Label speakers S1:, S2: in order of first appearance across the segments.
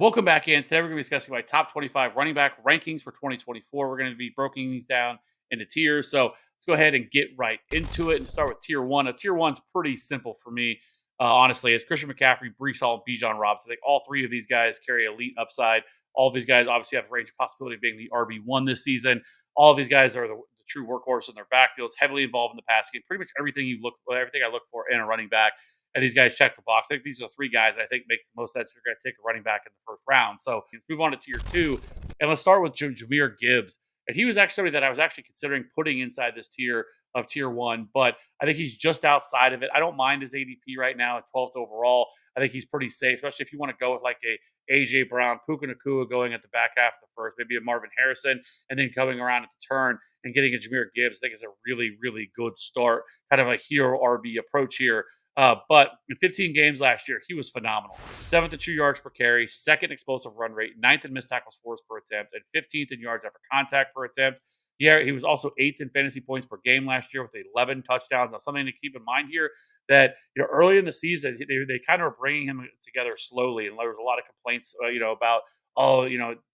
S1: Welcome back in. Today we're going to be discussing my top 25 running back rankings for 2024. We're going to be breaking these down into tiers. So let's go ahead and get right into it and start with tier one. Tier one's pretty simple for me, honestly. It's Christian McCaffrey, Brees Hall, and Bijan Robinson. I think all three of these guys carry elite upside. All of these guys obviously have range possibility of being the RB1 this season. All of these guys are the true workhorse in their backfields, heavily involved in the pass game. Pretty much everything I look for in a running back, and these guys check the box. I think these are three guys I think makes the most sense if you're going to take a running back in the first round. So let's move on to tier two, and let's start with Jameer Gibbs. And he was actually somebody that I was actually considering putting inside this tier of tier one, but I think he's just outside of it. I don't mind his ADP right now at 12th overall. I think he's pretty safe, especially if you want to go with like a AJ Brown, Puka Nakua going at the back half of the first, maybe a Marvin Harrison, and then coming around at the turn and getting a Jameer Gibbs. I think is a really, really good start, kind of a hero RB approach here. But in 15 games last year, he was phenomenal. Seventh in 2 yards per carry, second explosive run rate, ninth in missed tackles forced per attempt, and 15th in yards after contact per attempt. Yeah, he was also eighth in fantasy points per game last year with 11 touchdowns. Now, something to keep in mind here that early in the season they kind of were bringing him together slowly, and there was a lot of complaints, about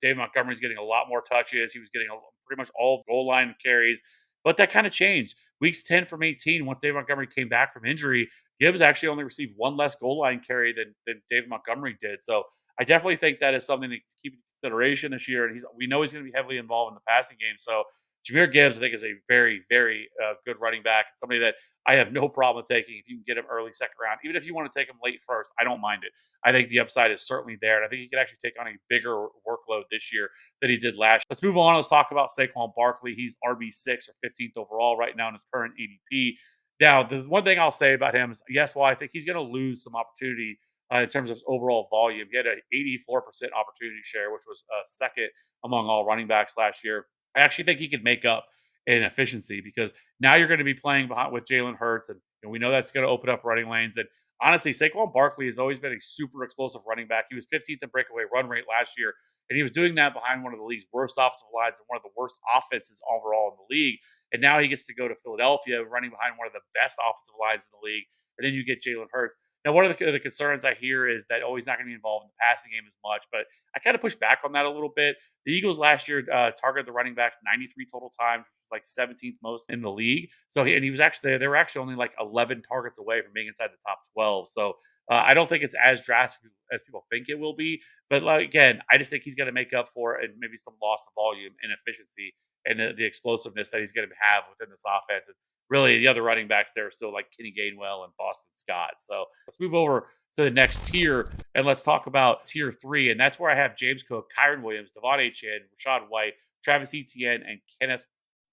S1: David Montgomery's getting a lot more touches. He was getting pretty much all goal line carries, but that kind of changed. Weeks 10 from 18, once David Montgomery came back from injury, Gibbs actually only received one less goal line carry than David Montgomery did. So I definitely think that is something to keep in consideration this year. And we know he's going to be heavily involved in the passing game. So Jameer Gibbs, I think, is a very, very good running back. Somebody that I have no problem taking if you can get him early second round. Even if you want to take him late first, I don't mind it. I think the upside is certainly there. And I think he could actually take on a bigger workload this year than he did last year. Let's move on. Let's talk about Saquon Barkley. He's RB6 or 15th overall right now in his current ADP. Now, the one thing I'll say about him is, yes, while I think he's going to lose some opportunity in terms of his overall volume, he had an 84% opportunity share, which was second among all running backs last year. I actually think he could make up in efficiency because now you're going to be playing behind with Jalen Hurts, and we know that's going to open up running lanes. And honestly, Saquon Barkley has always been a super explosive running back. He was 15th in breakaway run rate last year, and he was doing that behind one of the league's worst offensive lines and one of the worst offenses overall in the league. And now he gets to go to Philadelphia, running behind one of the best offensive lines in the league. And then you get Jalen Hurts. Now, one of the concerns I hear is that, he's not going to be involved in the passing game as much. But I kind of push back on that a little bit. The Eagles last year targeted the running backs 93 total times, which was like 17th most in the league. So he was actually, they were actually only like 11 targets away from being inside the top 12. So I don't think it's as drastic as people think it will be. But again, I just think he's going to make up for it and maybe some loss of volume and efficiency and the explosiveness that he's going to have within this offense. And really, the other running backs there are still like Kenny Gainwell and Boston Scott. So let's move over to the next tier and let's talk about tier three. And that's where I have James Cook, Kyron Williams, Devon Achane, Rashad White, Travis Etienne, and Kenneth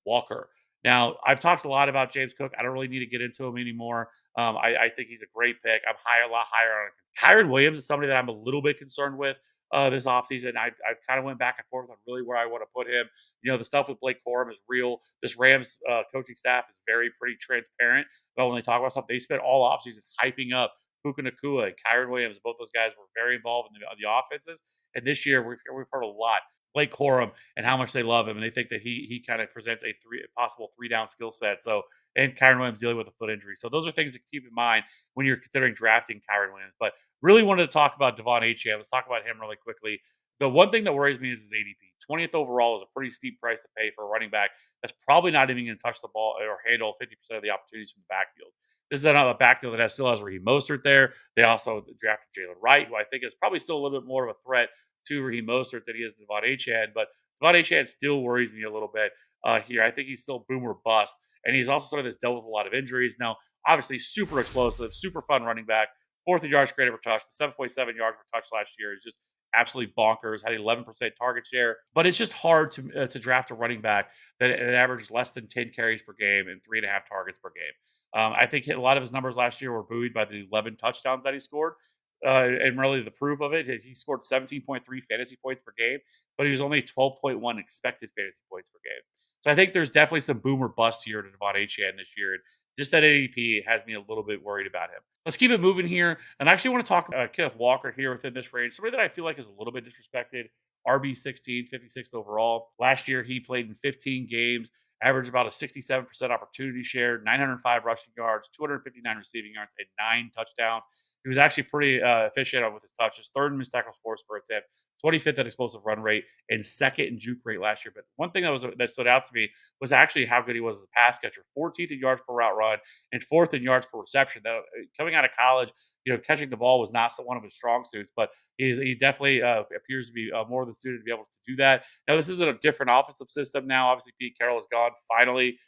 S1: Walker. Now, I've talked a lot about James Cook. I don't really need to get into him anymore. I think he's a great pick. I'm a lot higher on him. Kyron Williams is somebody that I'm a little bit concerned with this offseason. I've kind of went back and forth on really where I want to put him. The stuff with Blake Corum is real. This Rams coaching staff is pretty transparent about when they talk about stuff. They spent all offseason hyping up Puka Nakua and Kyron Williams. Both those guys were very involved in the offenses. And this year, we've heard a lot. Blake Corum and how much they love him, and they think that he kind of presents a possible three down skill set. So, and Kyron Williams dealing with a foot injury. So those are things to keep in mind when you're considering drafting Kyron Williams. But really wanted to talk about Devon Achane. Let's talk about him really quickly. The one thing that worries me is his ADP. 20th overall is a pretty steep price to pay for a running back that's probably not even going to touch the ball or handle 50% of the opportunities from the backfield. This is another backfield that still has Raheem Mostert there. They also drafted Jaylen Wright, who I think is probably still a little bit more of a threat to Raheem Mostert than he is to Devon Achane. But Devon Achane still worries me a little bit here. I think he's still boom or bust. And he's also somebody that's dealt with a lot of injuries. Now, obviously, super explosive, super fun running back. Fourth in yards created per touch. The 7.7 yards per touch last year is just absolutely bonkers. Had 11% target share, but it's just hard to draft a running back that averages less than 10 carries per game and 3.5 targets per game. I think a lot of his numbers last year were buoyed by the 11 touchdowns that he scored. And really, the proof of it, he scored 17.3 fantasy points per game, but he was only 12.1 expected fantasy points per game. So I think there's definitely some boom or bust here to Devon Achane this year. And just that ADP has me a little bit worried about him. Let's keep it moving here. And I actually want to talk Kenneth Walker here within this range. Somebody that I feel like is a little bit disrespected. RB16, 56th overall. Last year, he played in 15 games, averaged about a 67% opportunity share, 905 rushing yards, 259 receiving yards, and 9 touchdowns. He was actually pretty efficient with his touches, third in missed tackles forced per attempt, 25th at explosive run rate, and second in juke rate last year. But one thing that stood out to me was actually how good he was as a pass catcher. 14th in yards per route run and fourth in yards per reception. Now, coming out of college, catching the ball was not one of his strong suits, but he definitely appears to be more than suited to be able to do that. Now, this is a different offensive system now. Obviously, Pete Carroll is gone. Finally,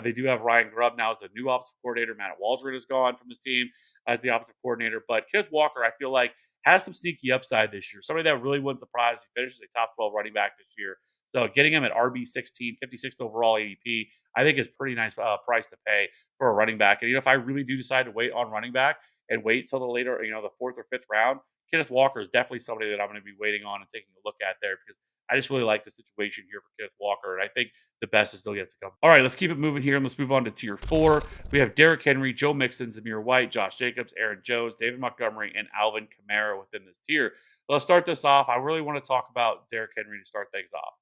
S1: they do have Ryan Grubb now as the new offensive coordinator. Matt Waldron is gone from his team as the offensive coordinator. But Kenneth Walker, I feel like, has some sneaky upside this year. Somebody that really wouldn't surprise if he finishes a top 12 running back this year. So getting him at RB 16, 56th overall ADP, I think is pretty nice price to pay for a running back. And if I really do decide to wait on running back and wait till the later, the fourth or fifth round, Kenneth Walker is definitely somebody that I'm going to be waiting on and taking a look at there because I just really like the situation here for Kenneth Walker. And I think the best is still yet to come. All right, let's keep it moving here and let's move on to tier 4. We have Derrick Henry, Joe Mixon, Samir White, Josh Jacobs, Aaron Jones, David Montgomery, and Alvin Kamara within this tier. Let's start this off. I really want to talk about Derrick Henry to start things off.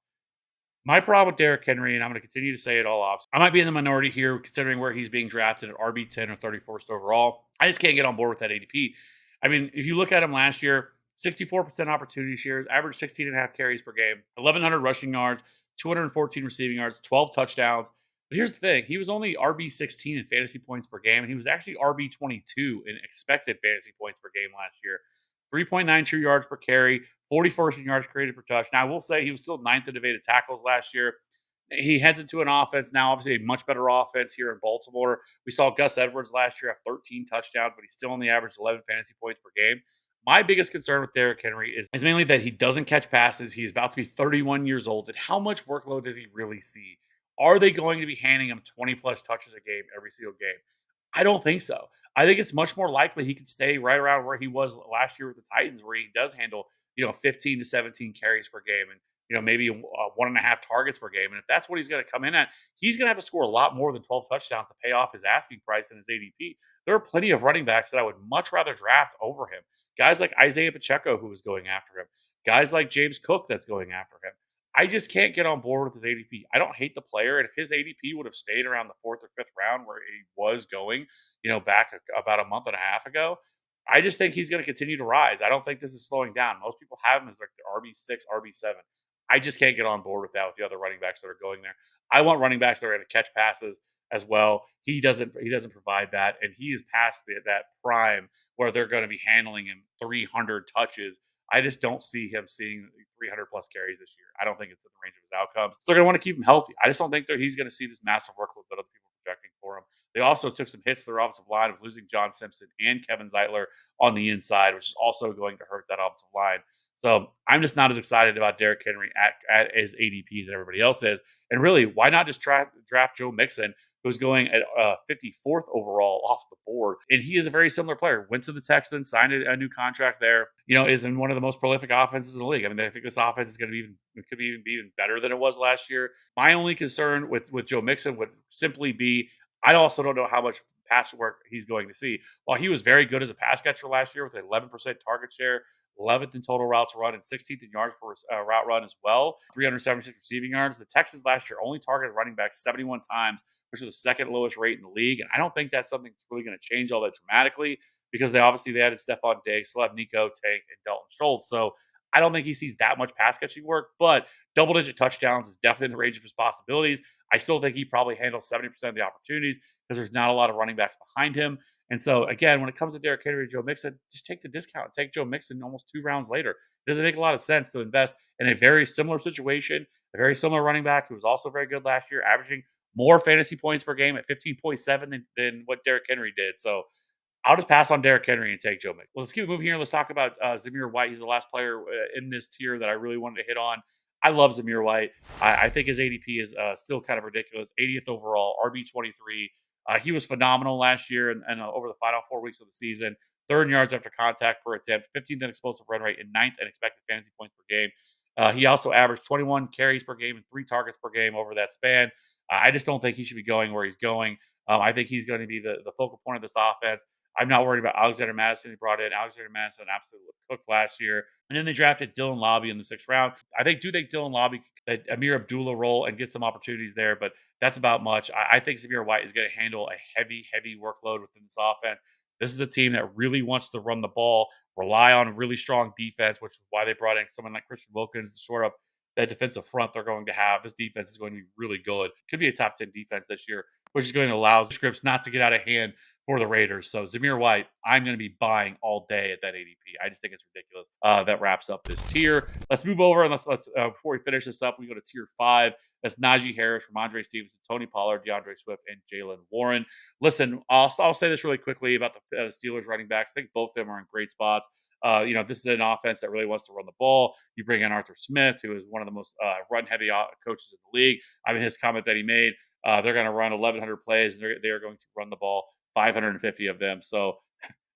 S1: My problem with Derrick Henry, and I'm going to continue to say it all off. I might be in the minority here considering where he's being drafted at RB10 or 31st overall. I just can't get on board with that ADP. I mean, if you look at him last year, 64% opportunity shares, average 16 and a half carries per game, 1,100 rushing yards, 214 receiving yards, 12 touchdowns. But here's the thing. He was only RB16 in fantasy points per game, and he was actually RB22 in expected fantasy points per game last year. 3.92 yards per carry, 41st in yards created per touch. Now, I will say he was still ninth in evaded tackles last year. He heads into an offense now, obviously a much better offense here in Baltimore. We saw Gus Edwards last year have 13 touchdowns, but he still only averaged 11 fantasy points per game. My biggest concern with Derrick Henry is mainly that he doesn't catch passes. He's about to be 31 years old. And how much workload does he really see? Are they going to be handing him 20 plus touches a game every single game? I don't think so. I think it's much more likely he could stay right around where he was last year with the Titans, where he does handle, 15 to 17 carries per game and, maybe 1.5 targets per game. And if that's what he's going to come in at, he's going to have to score a lot more than 12 touchdowns to pay off his asking price and his ADP. There are plenty of running backs that I would much rather draft over him. Guys like Isaiah Pacheco, who is going after him. Guys like James Cook, that's going after him. I just can't get on board with his ADP. I don't hate the player. And if his ADP would have stayed around the fourth or fifth round where he was going, back about a month and a half ago, I just think he's going to continue to rise. I don't think this is slowing down. Most people have him as like the RB6, RB7. I just can't get on board with that with the other running backs that are going there. I want running backs that are going to catch passes as well. He doesn't provide that, and he is past that prime where they're going to be handling him 300 touches. I just don't see him seeing 300 plus carries this year. I don't think it's in the range of his outcomes. So they're going to want to keep him healthy. I just don't think that he's going to see this massive workload that other people are projecting for him. They also took some hits to their offensive line of losing John Simpson and Kevin Zeitler on the inside, which is also going to hurt that offensive line. So I'm just not as excited about Derrick Henry at his ADP that everybody else is. And really, why not just draft Joe Mixon, who's going at 54th overall off the board? And he is a very similar player. Went to the Texans, signed a new contract there. Is in one of the most prolific offenses in the league. I mean, I think this offense is going to be even better than it was last year. My only concern with Joe Mixon would simply be I also don't know how much pass work he's going to see. While he was very good as a pass catcher last year with an 11% target share, 11th in total routes run, and 16th in yards per route run as well, 376 receiving yards. The Texans last year only targeted running backs 71 times, which was the second lowest rate in the league. And I don't think that's something that's really going to change all that dramatically because they added Stephon Diggs, still have Nico, Tank, and Dalton Schultz. So I don't think he sees that much pass catching work, but double-digit touchdowns is definitely in the range of his possibilities. I still think he probably handles 70% of the opportunities because there's not a lot of running backs behind him. And so, again, when it comes to Derrick Henry and Joe Mixon, just take the discount. Take Joe Mixon almost 2 rounds later. It doesn't make a lot of sense to invest in a very similar situation, a very similar running back who was also very good last year, averaging more fantasy points per game at 15.7 than what Derrick Henry did. So I'll just pass on Derrick Henry and take Joe Mixon. Well, let's keep it moving here. Let's talk about Samir White. He's the last player in this tier that I really wanted to hit on. I love Samir White. I think his ADP is still kind of ridiculous. 80th overall, RB23. He was phenomenal last year and over the final 4 weeks of the season. Third in yards after contact per attempt, 15th in explosive run rate, and ninth in expected fantasy points per game. He also averaged 21 carries per game and 3 targets per game over that span. I just don't think he should be going where he's going. I think he's going to be the focal point of this offense. I'm not worried about Alexander Madison. He brought in Alexander Madison, absolutely cooked last year. And then they drafted Dylan Lobby in the 6th round. I do think Dylan Lobby, that Amir Abdullah role and get some opportunities there, but that's about much. I think Samir White is going to handle a heavy, heavy workload within this offense. This is a team that really wants to run the ball, rely on a really strong defense, which is why they brought in someone like Christian Wilkins to shore up that defensive front they're going to have. This defense is going to be really good. Could be a top 10 defense this year, which is going to allow scripts not to get out of hand for the Raiders. So Zamir White, I'm going to be buying all day at that ADP. I just think it's ridiculous. That wraps up this tier. Let's move over and let's before we finish this up, we go to tier 5. That's Najee Harris, Ramondre Stevenson, Tony Pollard, DeAndre Swift, and Jaylen Warren. Listen, I'll say this really quickly about the Steelers running backs. I think both of them are in great spots. This is an offense that really wants to run the ball. You bring in Arthur Smith, who is one of the most run-heavy coaches in the league. I mean, his comment that he made, they're going to run 1,100 plays, and they are going to run the ball 550 of them. So,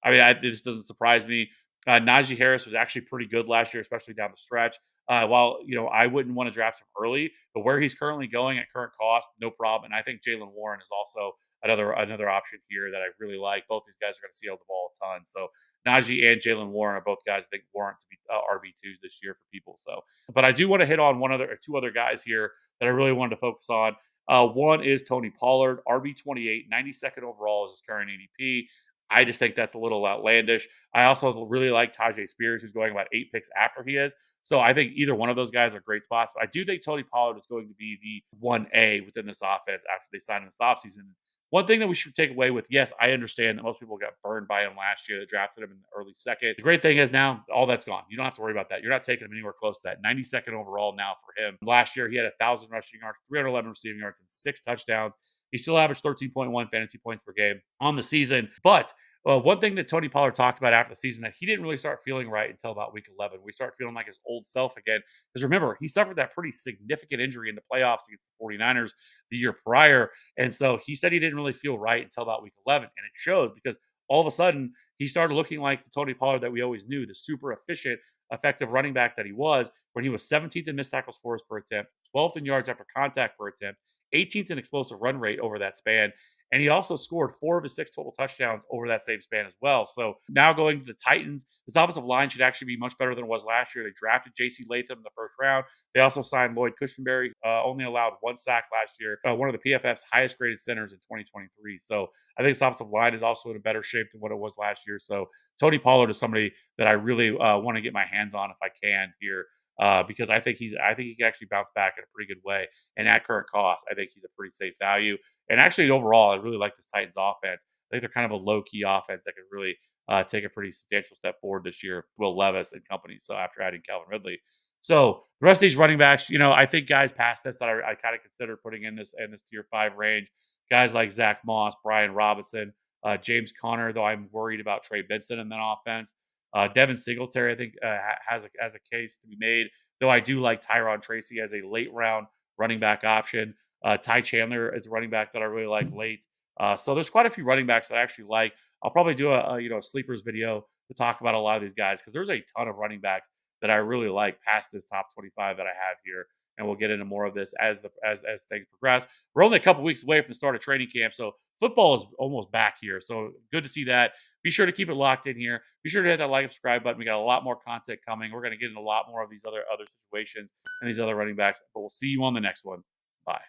S1: I mean, this doesn't surprise me. Najee Harris was actually pretty good last year, especially down the stretch. While I wouldn't want to draft him early, but where he's currently going at current cost, no problem. And I think Jaylen Warren is also another option here that I really like. Both these guys are going to see the ball a ton. So Najee and Jaylen Warren are both guys I think warrant to be RB2s this year for people. So, but I do want to hit on one other or two other guys here that I really wanted to focus on. One is Tony Pollard, RB28, 92nd overall is his current ADP. I just think that's a little outlandish. I also really like Tajay Spears, who's going about 8 picks after he is. So I think either one of those guys are great spots. But I do think Tony Pollard is going to be the 1A within this offense after they sign him this offseason. One thing that we should take away with, yes, I understand that most people got burned by him last year that drafted him in the early second. The great thing is now all that's gone. You don't have to worry about that. You're not taking him anywhere close to that. 92nd overall now for him. Last year, he had 1,000 rushing yards, 311 receiving yards, and 6 touchdowns. He still averaged 13.1 fantasy points per game on the season. But one thing that Tony Pollard talked about after the season that he didn't really start feeling right until about week 11. We start feeling like his old self again. Because remember, he suffered that pretty significant injury in the playoffs against the 49ers the year prior. And so he said he didn't really feel right until about week 11. And it shows because all of a sudden he started looking like the Tony Pollard that we always knew, the super efficient, effective running back that he was, when he was 17th in missed tackles forced per attempt, 12th in yards after contact per attempt, 18th in explosive run rate over that span. And he also scored 4 of his 6 total touchdowns over that same span as well. So now going to the Titans, this offensive line should actually be much better than it was last year. They drafted J.C. Latham in the first round. They also signed Lloyd Cushenberry, only allowed 1 sack last year, one of the PFF's highest graded centers in 2023. So I think this offensive line is also in a better shape than what it was last year. So Tony Pollard is somebody that I really want to get my hands on if I can here. Because I think he can actually bounce back in a pretty good way. And at current cost, I think he's a pretty safe value. And actually, overall, I really like this Titans offense. I think they're kind of a low key offense that can really take a pretty substantial step forward this year. Will Levis and company. So after adding Calvin Ridley, so the rest of these running backs, I think guys past this that I kind of consider putting in this tier 5 range. Guys like Zach Moss, Brian Robinson, James Conner. Though I'm worried about Trey Benson in that offense. Devin Singletary, I think, has a case to be made. Though I do like Tyron Tracy as a late round running back option. Ty Chandler is a running back that I really like late. So there's quite a few running backs that I actually like. I'll probably do a sleepers video to talk about a lot of these guys because there's a ton of running backs that I really like past this top 25 that I have here. And we'll get into more of this as things progress. We're only a couple weeks away from the start of training camp, so football is almost back here. So good to see that. Be sure to keep it locked in here. Be sure to hit that like and subscribe button. We got a lot more content coming. We're going to get into a lot more of these other situations and these other running backs. But we'll see you on the next one. Bye.